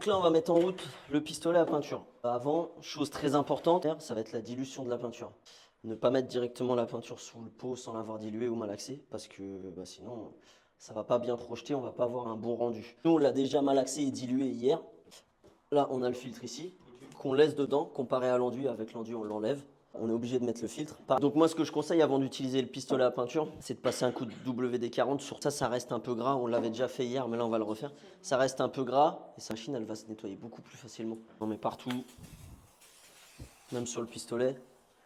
Donc là, on va mettre en route le pistolet à peinture. Avant, chose très importante, ça va être la dilution de la peinture. Ne pas mettre directement la peinture sous le pot sans l'avoir diluée ou malaxée, parce que sinon, ça va pas bien projeter, on va pas avoir un bon rendu. Nous, on l'a déjà malaxé et dilué hier. Là, on a le filtre ici, qu'on laisse dedans, comparé à l'enduit. Avec l'enduit, on l'enlève. On est obligé de mettre le filtre. Donc moi, ce que je conseille avant d'utiliser le pistolet à peinture, c'est de passer un coup de WD-40 sur ça. Ça reste un peu gras. On l'avait déjà fait hier, mais là, on va le refaire. Ça reste un peu gras et sa machine, elle va se nettoyer beaucoup plus facilement. On met partout, même sur le pistolet.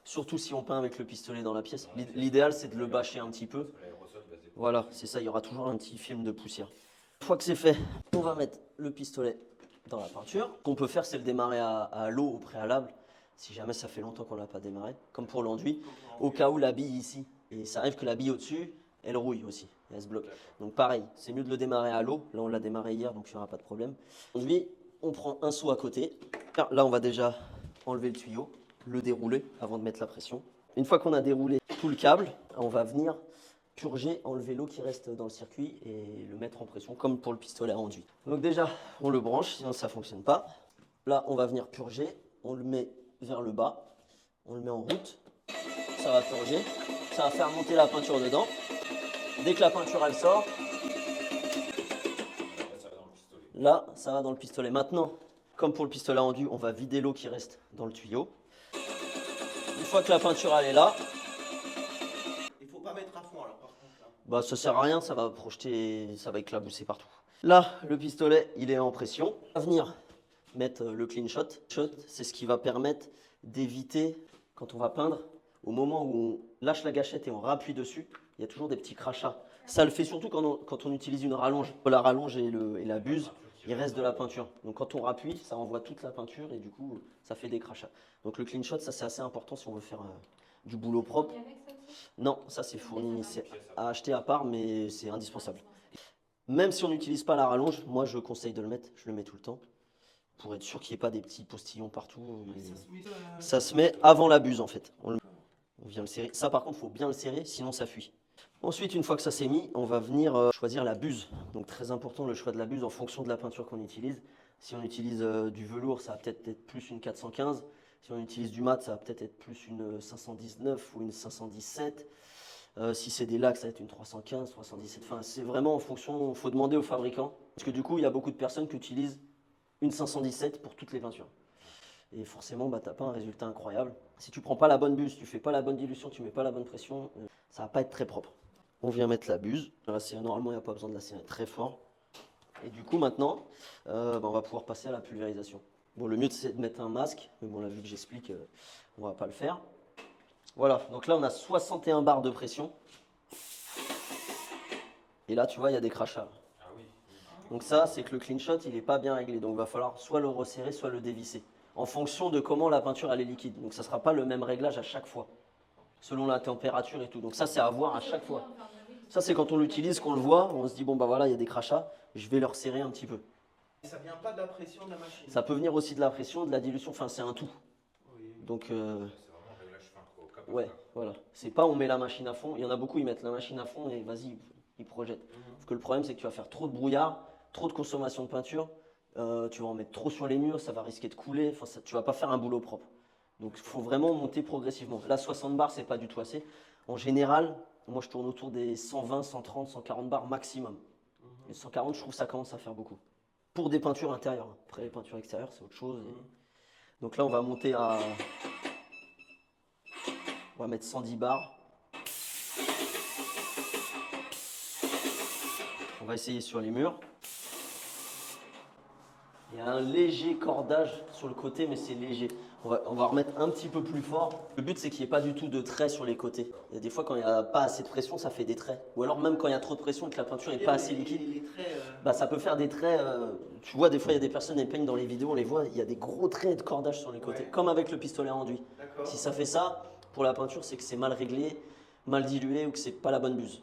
Surtout si on peint avec le pistolet dans la pièce. L'idéal, c'est de le bâcher un petit peu. Voilà, c'est ça. Il y aura toujours un petit film de poussière. Une fois que c'est fait, on va mettre le pistolet dans la peinture. Ce qu'on peut faire, c'est le démarrer à l'eau au préalable. Si jamais ça fait longtemps qu'on ne l'a pas démarré, comme pour l'enduit, au cas où la bille ici, et ça arrive que la bille au-dessus, elle rouille aussi, et elle se bloque. Donc pareil, c'est mieux de le démarrer à l'eau. Là, on l'a démarré hier, donc il n'y aura pas de problème. Enduit, on prend un seau à côté. Là, on va déjà enlever le tuyau, le dérouler avant de mettre la pression. Une fois qu'on a déroulé tout le câble, on va venir purger, enlever l'eau qui reste dans le circuit et le mettre en pression, comme pour le pistolet à enduit. Donc déjà, on le branche, sinon ça ne fonctionne pas. Là, on va venir purger, on le met vers le bas, on le met en route, ça va purger, ça va faire monter la peinture dedans. Dès que la peinture elle sort, là ça va dans le pistolet. Maintenant, comme pour le pistolet enduit, on va vider l'eau qui reste dans le tuyau. Une fois que la peinture elle est là, il faut pas mettre à fond alors par contre là. Ça sert à rien, ça va projeter, ça va éclabousser partout. Là, le pistolet il est en pression. On va venir mettre le clean shot. C'est ce qui va permettre d'éviter, quand on va peindre, au moment où on lâche la gâchette et on rappuie dessus, il y a toujours des petits crachats. Ça le fait surtout quand on utilise une rallonge. La rallonge et la buse, il reste de la peinture. Donc quand on rappuie, ça envoie toute la peinture et du coup, ça fait des crachats. Donc le clean shot, ça c'est assez important si on veut faire du boulot propre. Non, ça c'est fourni, c'est à acheter à part, mais c'est indispensable. Même si on n'utilise pas la rallonge, moi je conseille de le mettre, je le mets tout le temps. Pour être sûr qu'il n'y ait pas des petits postillons partout. Ça se met avant la buse en fait. On vient le serrer. Ça par contre, il faut bien le serrer, sinon ça fuit. Ensuite, une fois que ça s'est mis, on va venir choisir la buse. Donc très important le choix de la buse en fonction de la peinture qu'on utilise. Si on utilise du velours, ça va peut-être être plus une 415. Si on utilise du mat, ça va peut-être être plus une 519 ou une 517. Si c'est des lacs, ça va être une 315, 317. Enfin, c'est vraiment en fonction, il faut demander au fabricant. Parce que du coup, il y a beaucoup de personnes qui utilisent une 517 pour toutes les peintures. Et forcément, tu n'as pas un résultat incroyable. Si tu prends pas la bonne buse, tu fais pas la bonne dilution, tu mets pas la bonne pression, ça va pas être très propre. On vient mettre la buse. Normalement, il n'y a pas besoin de la serrer très fort. Et du coup, maintenant, on va pouvoir passer à la pulvérisation. Bon, le mieux, c'est de mettre un masque. Mais bon, là, vu que j'explique, on va pas le faire. Voilà, donc là, on a 61 bars de pression. Et là, tu vois, il y a des crachats. Donc ça, c'est que le clean shot, il n'est pas bien réglé. Donc il va falloir soit le resserrer, soit le dévisser. En fonction de comment la peinture elle est liquide. Donc ça ne sera pas le même réglage à chaque fois. Selon la température et tout. Donc ça, c'est à voir à chaque fois. Ça, c'est quand on l'utilise, qu'on le voit, on se dit, bon bah voilà, il y a des crachats, je vais le resserrer un petit peu. Et ça vient pas de la pression de la machine. Ça peut venir aussi de la pression, de la dilution, enfin c'est un tout. Oui. Donc C'est vraiment un réglage fin, quoi, au cas par ouais, cas. voilà. C'est pas on met la machine à fond. Il y en a beaucoup, ils mettent la machine à fond et vas-y, ils projettent. Parce que le problème, c'est que tu vas faire trop de brouillard, trop de consommation de peinture, tu vas en mettre trop sur les murs, ça va risquer de couler, enfin, ça, tu vas pas faire un boulot propre. Donc il faut vraiment monter progressivement. Là, 60 bars, c'est pas du tout assez. En général, moi je tourne autour des 120, 130, 140 bars maximum. Les 140, je trouve que ça commence à faire beaucoup. Pour des peintures intérieures. Après, les peintures extérieures, c'est autre chose. Donc là, on va monter à. On va mettre 110 bars. On va essayer sur les murs. Il y a un léger cordage sur le côté, mais c'est léger. On va remettre un petit peu plus fort. Le but, c'est qu'il n'y ait pas du tout de traits sur les côtés. Il y a des fois, quand il n'y a pas assez de pression, ça fait des traits. Ou alors même quand il y a trop de pression et que la peinture n'est pas assez liquide, Les traits, ça peut faire des traits. Tu vois, des fois, il y a des personnes, elles peignent dans les vidéos, on les voit, il y a des gros traits de cordage sur les côtés, Ouais. comme avec le pistolet à enduit. D'accord. Si ça fait ça, pour la peinture, c'est que c'est mal réglé, mal dilué ou que c'est pas la bonne buse.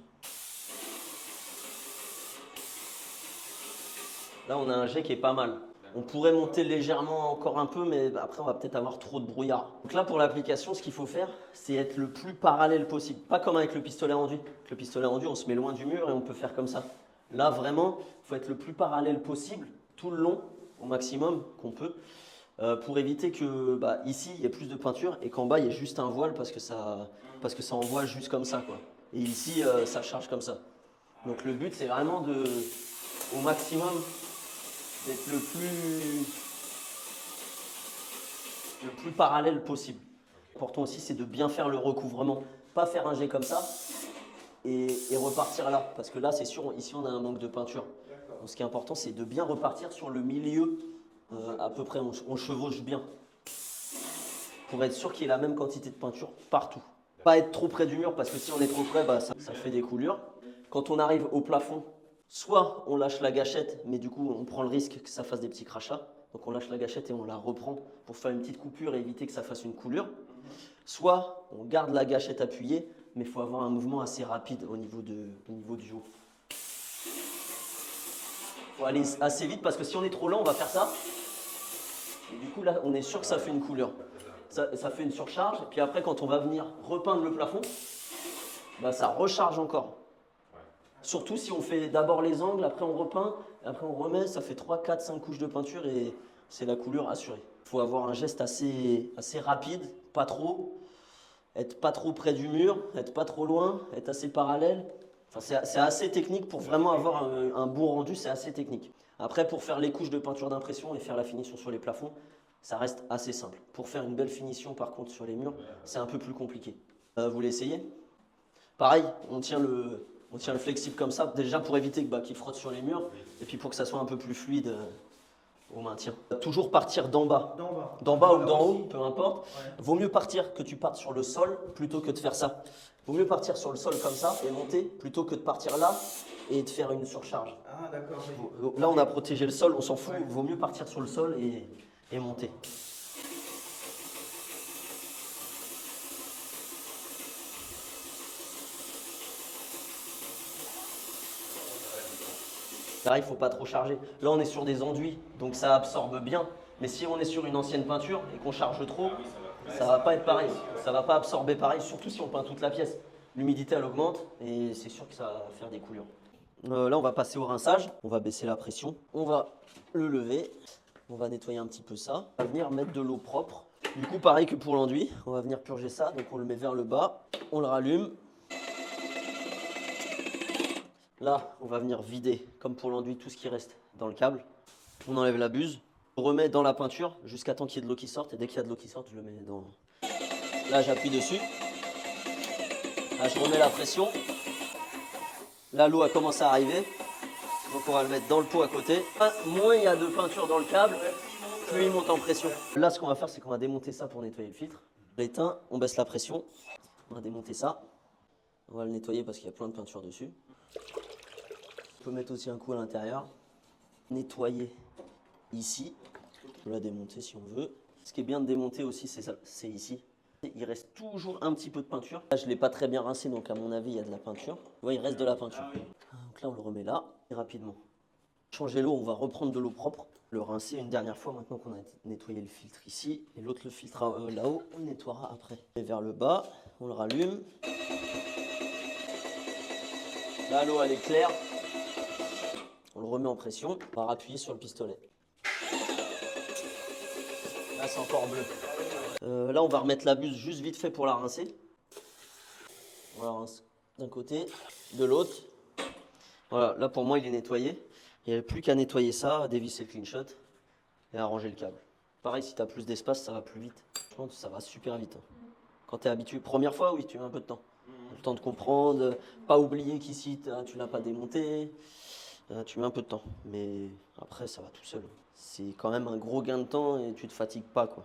Là, on a un jet qui est pas mal. On pourrait monter légèrement encore un peu, mais après, on va peut-être avoir trop de brouillard. Donc là, pour l'application, ce qu'il faut faire, c'est être le plus parallèle possible. Pas comme avec le pistolet enduit. Avec le pistolet enduit, on se met loin du mur et on peut faire comme ça. Là, vraiment, il faut être le plus parallèle possible, tout le long, au maximum qu'on peut pour éviter que ici il y ait plus de peinture et qu'en bas il y ait juste un voile parce que ça envoie juste comme ça quoi. Et ici ça charge comme ça. Donc le but c'est vraiment au maximum d'être le plus parallèle possible. L'important aussi c'est de bien faire le recouvrement, pas faire un jet comme ça et repartir là parce que là c'est sûr ici on a un manque de peinture. Donc, ce qui est important c'est de bien repartir sur le milieu à peu près, on chevauche bien pour être sûr qu'il y ait la même quantité de peinture partout. Pas être trop près du mur parce que si on est trop près ça fait des coulures. Quand on arrive au plafond, soit on lâche la gâchette mais du coup on prend le risque que ça fasse des petits crachats. Donc on lâche la gâchette et on la reprend pour faire une petite coupure et éviter que ça fasse une coulure. Soit on garde la gâchette appuyée, mais il faut avoir un mouvement assez rapide au niveau du haut. Il faut aller assez vite parce que si on est trop lent, on va faire ça. Et du coup là, on est sûr que ça fait une coulure. Ça fait une surcharge. Et puis après, quand on va venir repeindre le plafond, ça recharge encore. Surtout si on fait d'abord les angles, après on repeint, après on remet, ça fait 3, 4, 5 couches de peinture et c'est la coulure assurée. Il faut avoir un geste assez rapide, pas trop, être pas trop près du mur, être pas trop loin, être assez parallèle. Enfin, c'est assez technique pour vraiment avoir un bon rendu, c'est assez technique. Après, pour faire les couches de peinture d'impression et faire la finition sur les plafonds, ça reste assez simple. Pour faire une belle finition par contre sur les murs, c'est un peu plus compliqué. Vous l'essayez? Pareil, on tient le flexible comme ça, déjà pour éviter qu'il frotte sur les murs, et puis pour que ça soit un peu plus fluide au maintien. Toujours partir d'en bas. D'en bas ou d'en haut, peu importe. Ouais. Vaut mieux partir que tu partes sur le sol plutôt que de faire ça. Vaut mieux partir sur le sol comme ça et monter plutôt que de partir là et de faire une surcharge. Ah d'accord. Là on a protégé le sol, on s'en fout. Ouais. Vaut mieux partir sur le sol et monter. Là, il ne faut pas trop charger. Là, on est sur des enduits, donc ça absorbe bien. Mais si on est sur une ancienne peinture et qu'on charge trop, ça ne va pas être pareil. Ça ne va pas absorber pareil, surtout si on peint toute la pièce. L'humidité, elle augmente et c'est sûr que ça va faire des coulures. Là, on va passer au rinçage. On va baisser la pression. On va le lever. On va nettoyer un petit peu ça. On va venir mettre de l'eau propre. Du coup, pareil que pour l'enduit, on va venir purger ça. Donc, on le met vers le bas. On le rallume. Là, on va venir vider, comme pour l'enduit, tout ce qui reste dans le câble. On enlève la buse, on remet dans la peinture jusqu'à temps qu'il y ait de l'eau qui sorte. Et dès qu'il y a de l'eau qui sorte, je le mets dans... Là, j'appuie dessus. Là, je remets la pression. Là, l'eau a commencé à arriver. Donc, on va le mettre dans le pot à côté. Moins il y a de peinture dans le câble, plus il monte en pression. Là, ce qu'on va faire, c'est qu'on va démonter ça pour nettoyer le filtre. On l'éteint, on baisse la pression. On va démonter ça. On va le nettoyer parce qu'il y a plein de peinture dessus. On peut mettre aussi un coup à l'intérieur. Nettoyer ici. On peut la démonter si on veut. Ce qui est bien de démonter aussi, c'est ici. Il reste toujours un petit peu de peinture. Là, je ne l'ai pas très bien rincé, donc à mon avis, il y a de la peinture. Vous voyez, il reste de la peinture. Donc là, on le remet là, et rapidement. Changer l'eau, on va reprendre de l'eau propre. Le rincer une dernière fois, maintenant qu'on a nettoyé le filtre ici. Et l'autre, le filtre là-haut, on le nettoiera après. Et vers le bas, on le rallume. Là, l'eau, elle est claire. On le remet en pression. On va appuyer sur le pistolet. Là, c'est encore bleu. Là, on va remettre la buse juste vite fait pour la rincer. On la rince d'un côté, de l'autre. Voilà, là, pour moi, il est nettoyé. Il n'y a plus qu'à nettoyer ça, à dévisser le clean shot et à ranger le câble. Pareil, si tu as plus d'espace, ça va plus vite. Je pense que ça va super vite. Quand tu es habitué, première fois, oui, tu mets un peu de temps. Le temps de comprendre, pas oublier qu'ici tu l'as pas démonté, tu mets un peu de temps, mais après ça va tout seul. C'est quand même un gros gain de temps et tu te fatigues pas quoi.